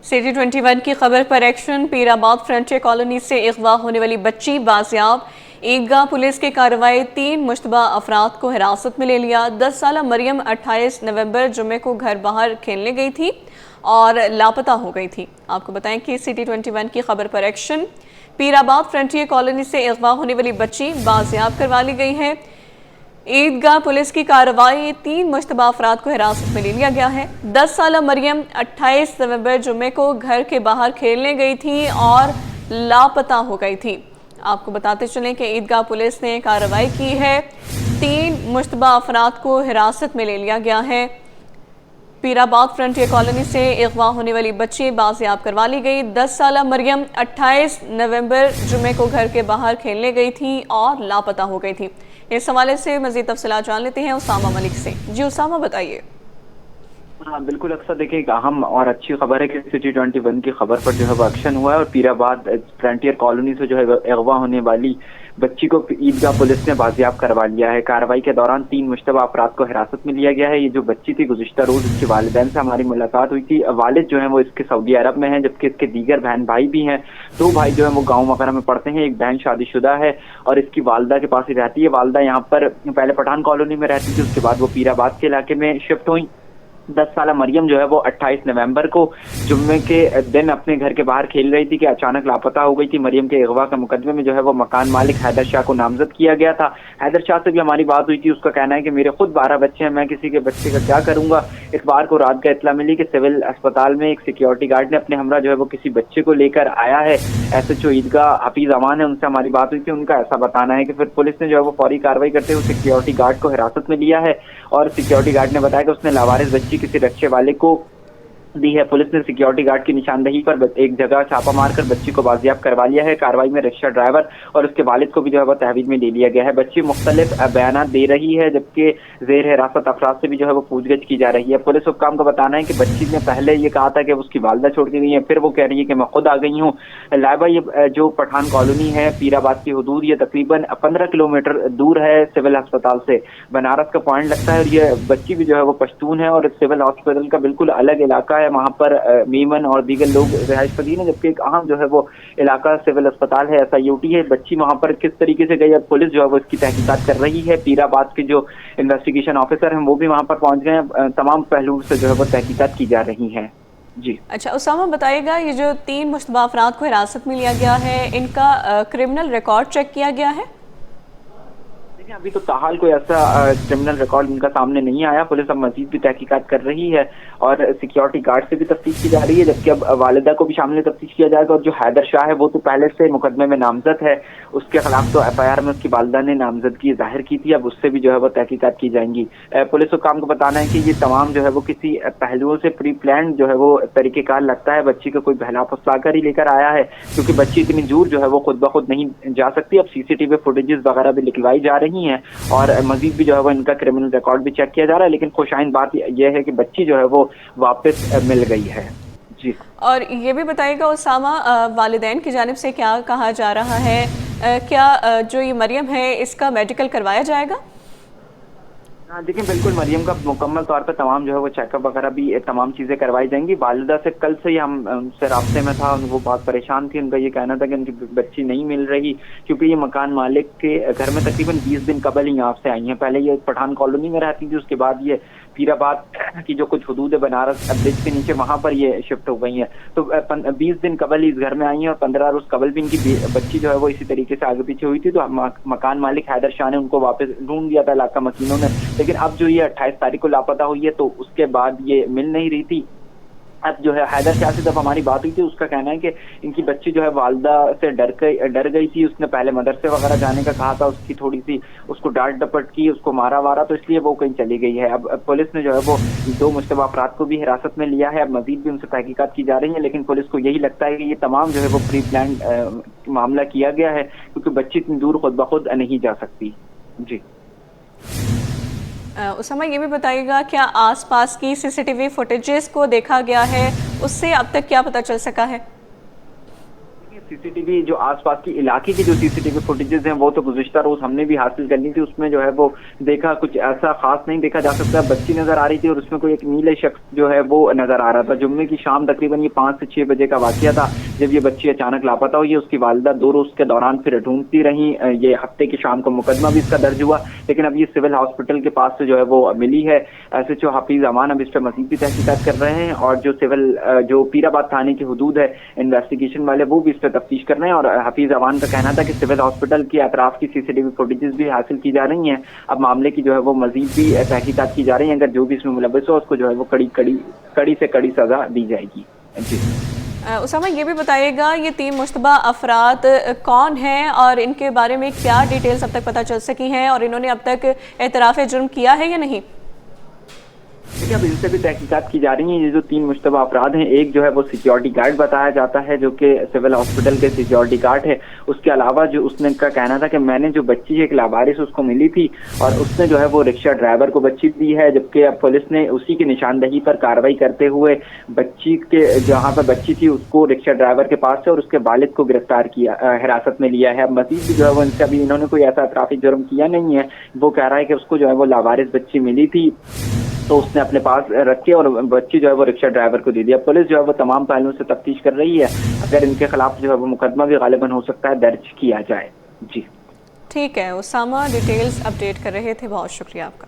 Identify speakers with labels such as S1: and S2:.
S1: City 21 की खबर पर एक्शन। पीराबाद फ्रंटियर कॉलोनी से अगवा होने वाली बच्ची बाजियाब। ईदगाह पुलिस की कार्रवाई। 3 मुश्तबा अफराद को हिरासत में ले लिया। 10 साला मरियम 28 नवंबर जुमे को घर बाहर खेलने गई थी और लापता हो गई थी। आपको बताएं कि सिटी 21 की खबर पर एक्शन। पीराबाद फ्रंटियर कॉलोनी से अगवा होने वाली बच्ची बाजियाब करवा ली गई है। ईदगाह पुलिस की कार्रवाई। 3 मुश्तबा अफराद को हिरासत में ले लिया गया है। 10 साला मरियम 28 नवंबर जुमे को घर के बाहर खेलने गई थी और लापता हो गई थी। आपको बताते चलें कि ईदगाह पुलिस ने कार्रवाई की है। 3 मुश्तबा अफराद को हिरासत में ले लिया गया है। पीराबाद फ्रंटियर कॉलोनी से अगवा होने वाली बच्ची बाजियाब करवा ली गई। 10 साला मरियम 28 नवंबर जुमे को घर के बाहर खेलने गई थी और लापता हो गई थी। इस हवाले से मजीद तफसीलात जान लेते हैं उसामा मलिक से। जी उसामा, बताइए।
S2: हाँ बिल्कुल अक्सर देखिए, एक अहम और अच्छी खबर है कि सिटी 21 की खबर पर जो है वो एक्शन हुआ है और पीराबाद फ्रंटियर कॉलोनी से जो है अगवा होने वाली बच्ची को ईदगाह पुलिस ने बाजियाब करवा लिया है। कार्रवाई के दौरान 3 मुश्तबा अफराद को हिरासत में लिया गया है। ये जो बच्ची थी, गुज़िश्ता रोज इसके वालिदैन से हमारी मुलाकात हुई थी। वालिद जो है वो इसके सऊदी अरब में हैं, जबकि इसके दीगर बहन भाई भी हैं। 2 भाई जो है वो गाँव वगैरह में पढ़ते हैं, एक बहन शादीशुदा है और इसकी वालदा के पास ही रहती है। वालदा यहाँ पर पहले पठान कॉलोनी में रहती थी, उसके बाद वो पीराबाद के इलाके में शिफ्ट हुई। 10 साला मरियम जो है वो 28 नवंबर को जुम्मे के दिन अपने घर के बाहर खेल रही थी कि अचानक लापता हो गई थी। मरियम के अगवा के मुकदमे में जो है वो मकान मालिक हैदर शाह को नामजद किया गया था। हैदर शाह से भी हमारी बात हुई थी। उसका कहना है कि मेरे खुद 12 बच्चे हैं, मैं किसी के बच्चे का क्या करूंगा। इतवार को रात का इत्तला मिली कि सिविल अस्पताल में एक सिक्योरिटी गार्ड ने अपने हमरा जो है वो किसी बच्चे को लेकर आया है। SHO ईदगाह हफीज अमान है, उनसे हमारी बात हुई थी। उनका ऐसा बताना है कि फिर पुलिस ने जो है वो फौरी कार्रवाई करते हुए सिक्योरिटी गार्ड को हिरासत में लिया है और सिक्योरिटी गार्ड ने बताया कि उसने लावारिस बच्ची किसी रक्षे वाले को दी है। पुलिस ने सिक्योरिटी गार्ड की निशानदही पर एक जगह छापा मारकर बच्ची को बाजियाब करवा लिया है। कार्रवाई में रिक्शा ड्राइवर और उसके वालिद को भी जो है वो तहवील में ले लिया गया है। बच्ची मुख्तलिफ बयान दे रही है, जबकि जेर हिरासत अफराद से भी जो है वो पूछगछ की जा रही है। पुलिस हुक्काम का बताना है कि बच्ची ने पहले ये कहा था कि उसकी वालदा छोड़ के गई है, फिर वो कह रही है कि मैं खुद आ गई हूँ। लाइबा ये जो पठान कॉलोनी है पीराबाद की हदूद, ये तकरीबन 15 किलोमीटर दूर है सिविल अस्पताल से। बनारस का पॉइंट लगता है और ये बच्ची भी जो है वो पश्तून है और सिविल हॉस्पिटल का बिल्कुल अलग इलाका है। वहां पर मीमन और दीगर लोग रिहाइश पजीर हैं, जबकि एक अहम जो है वो इलाका सिविल अस्पताल है, SIOT है। बच्ची वहां पर किस तरीके से गई, अब पुलिस जो है वो इसकी तहकीकात कर रही है। पीराबाद के जो इन्वेस्टिगेशन ऑफिसर हैं वो भी वहां पर पहुंच गए हैं। तमाम पहलुओं से जो है वो तहकीकात की जा रही है। जी
S1: अच्छा उसामा, बताइएगा, ये जो 3 मुश्तबा अफराद को हिरासत में लिया गया है, इनका क्रिमिनल रिकॉर्ड चेक किया गया है?
S2: अभी तो ताहाल कोई ऐसा क्रिमिनल रिकॉर्ड इनका सामने नहीं आया। पुलिस अब मजीद भी तहकीकात कर रही है और सिक्योरिटी गार्ड से भी तफ्तीश की जा रही है, जबकि अब वालिदा को भी शामिल तफ्तीश किया जाएगा। और जो हैदर शाह है वो तो पहले से मुकदमे में नामजद है, उसके खिलाफ तो FIR में उसकी वालिदा ने नामजदगी जाहिर की थी। अब उससे भी जो है वो तहकीकात की जाएंगी। पुलिस हुक्काम को बताना है कि ये तमाम जो है वो किसी पहलुओं से प्री प्लान जो है वो तरीकेकार लगता है। बच्ची को कोई बहला फुसलाकर ही लेकर आया है, क्योंकि बच्ची इतनी दूर जो है वो खुद ब खुद नहीं जा सकती। अब CCTV फुटेजेस वगैरह भी निकलवाई जा रही है और मजीद भी जो है वो इनका क्रिमिनल रिकॉर्ड भी चेक किया जा रहा है। लेकिन खुशाइन बात यह है कि बच्ची जो है वो वापस मिल गई है। जी, और
S1: ये भी बताइएगा उसामा, वालिदैन की जानिब से क्या कहा जा रहा है? क्या जो ये मरियम है इसका मेडिकल करवाया जाएगा?
S2: हाँ देखिए, बिल्कुल मरियम का मुकम्मल तौर पर तमाम जो है वो चेकअप वगैरह भी तमाम चीज़ें करवाई जाएंगी। वालिदा से कल से ही हम उनसे रास्ते में था, वो बहुत परेशान थी। उनका ये कहना था कि उनकी बच्ची नहीं मिल रही, क्योंकि ये मकान मालिक के घर में तकरीबन 20 दिन कबल ही यहाँ से आई हैं। पहले ये पठान कॉलोनी में रहती थी, उसके बाद ये पीराबाद की जो कुछ हदूद है बनारस ब्रिज के नीचे, वहां पर ये शिफ्ट हो गई हैं। तो 20 दिन कबल ही इस घर में आई हैं और 15 रोज कबल भी इनकी बच्ची जो है वो इसी तरीके से आगे पीछे हुई थी। तो मकान मालिक हैदर शाह ने उनको वापस ढूंढ दिया था इलाका मकीनों ने। लेकिन अब जो ये 28 तारीख को लापता हुई है, तो उसके बाद ये मिल नहीं रही थी। अब जो है हैदर शाह से जब हमारी बात हुई थी, उसका कहना है कि इनकी बच्ची जो है वालदा से डर गई थी। उसने पहले मदरसे वगैरह जाने का कहा था, उसकी थोड़ी सी उसको डांट डपट की, उसको मारा वारा, तो इसलिए वो कहीं चली गई है। अब पुलिस ने जो है वो 2 मुश्तबा अफराद को भी हिरासत में लिया है। अब मजीद भी उनसे तहकीकात की जा रही है, लेकिन पुलिस को यही लगता है कि ये तमाम जो है वो प्री प्लान मामला किया गया है, क्योंकि बच्ची इतनी दूर खुद ब खुद नहीं जा सकती। जी
S1: उसामा, ये भी बताइएगा, क्या आसपास की CCTV फुटेजेस को देखा गया है? उससे अब तक क्या पता चल सका है?
S2: सीसीटीवी जो आसपास की इलाके की जो सीसीटीवी फुटेजेस हैं वो तो गुज़िश्ता रोज हमने भी हासिल करनी थी। उसमें जो है वो देखा कुछ ऐसा खास नहीं देखा जा सकता। बच्ची नजर आ रही थी और उसमें कोई एक नीले शख्स जो है वो नजर आ रहा था। जुम्मे की शाम तकरीबन ये 5 से 6 बजे का वाकया था जब ये बच्ची अचानक लापता हुई है। उसकी वालिदा 2 रोज के दौरान फिर ढूंढती रही। ये हफ्ते की शाम को मुकदमा भी इसका दर्ज हुआ, लेकिन अब ये सिविल हॉस्पिटल के पास से जो है वो मिली है। SHO हाफिज अमान अब इस पर मजीद भी तहकीकात कर रहे हैं और जो सिविल जो पीराबाद थाने की हुदूद है इन्वेस्टिगेशन वाले वो भी इस पर तफ्तीश कर रहे हैं। और हाफिज अमान का कहना था कि सिविल हॉस्पिटल के अतराफ की सीसीटीवी फुटेजेस भी हासिल की जा रही हैं। अब मामले की जो है वो मजीद भी तहकीकात की जा रही है। अगर जो भी इसमें मुलव्वस हो उसको जो है वो कड़ी से कड़ी सजा दी जाएगी। जी
S1: उसामा, ये भी बताइएगा ये 3 मुश्तबा अफराद कौन हैं और इनके बारे में क्या डिटेल्स अब तक पता चल सकी हैं और इन्होंने अब तक एतराफ़ जुर्म किया है या नहीं?
S2: देखिए, अब इनसे भी तहकीकात की जा रही है। ये जो 3 मुश्तबा अफराद हैं, एक जो है वो सिक्योरिटी गार्ड बताया जाता है जो कि सिविल हॉस्पिटल के सिक्योरिटी गार्ड है। उसके अलावा जो उसने का कहना था कि मैंने जो बच्ची है एक लावारिस उसको मिली थी और उसने जो है वो रिक्शा ड्राइवर को बच्ची दी है, जबकि अब पुलिस ने उसी की निशानदही पर कार्रवाई करते हुए बच्ची के जहाँ पर बच्ची थी उसको रिक्शा ड्राइवर के पास से और उसके वालिद को गिरफ्तार किया, हिरासत में लिया है। अब मजीद जो है वो इनसे अभी इन्होंने कोई ऐसा ट्रैफिक जुर्म किया नहीं है। वो कह रहा है कि उसको जो है वो लावारिस बच्ची मिली थी तो उसने अपने पास रखी और बच्ची जो है वो रिक्शा ड्राइवर को दे दिया। पुलिस जो है वो तमाम पहलुओं से तफ्तीश कर रही है। अगर इनके खिलाफ जो है वो मुकदमा भी गालिबन हो सकता है दर्ज किया जाए। जी
S1: ठीक है उसामा, डिटेल्स अपडेट कर रहे थे, बहुत शुक्रिया आपका।